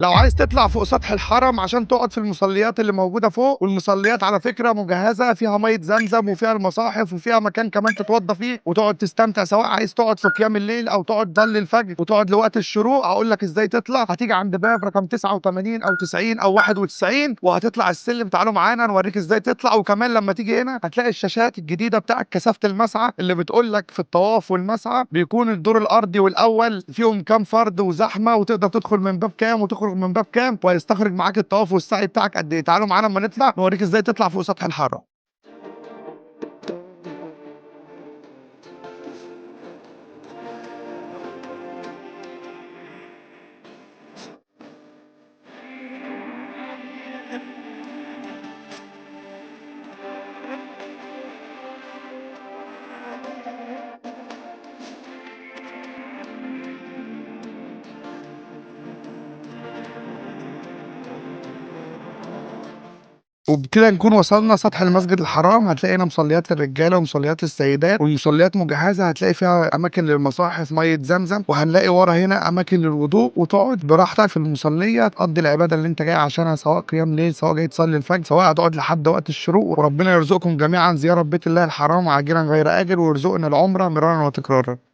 لو عايز تطلع فوق سطح الحرم عشان تقعد في المصليات اللي موجودة فوق، والمصليات على فكرة مجهزة فيها مَيّة زمزم وفيها المصاحف وفيها مكان كمان تتوضّى فيه وتقعد تستمتع، سواء عايز تقعد في قيام الليل أو تقعد تصلي الفجر وتقعد لوقت الشروق. هاقول لك إزاي تطلع. هتيجي عند باب رقم 89 أو 90 أو 91 وهتطلع السلم. تعالوا معانا نورّيك إزاي تطلع. وكمان لمّا تيجي هنا هتلاقي الشاشات الجديدة بتاعة كثافة المسعى اللي بتقول لك في الطواف والمسعى بيكون الدور الأرضي والأول فيهم كام فرد وزحمة، وتقدر تدخل من باب كام وتخرج من باب كام، وهيستخرج معاك الطواف والسعي بتاعك قد إيه. تعالوا معانا أمّا نطلع نورّيك إزاي تطلع فوق سطح الحرم. وبكده نكون وصلنا سطح المسجد الحرام. هتلاقي هنا مصليات الرجالة ومصليات السيدات، والمصليات مجهزة. هتلاقي فيها أماكن للمصاحف، مَيّة زمزم، وهنلاقي ورا هنا أماكن للوضوء، وتقعد براحتك في المصلية تقضي العبادة اللي أنت جاي عشانها، سواء قيام ليل، سواء جاي تصلي الفجر، سواء هتقعد لحد وقت الشروق. وربنا يرزقكم جميعًا زيارة بيت الله الحرام عاجلًا غير آجل، ويرزقنا العمرة مرارًا وتكرارًا.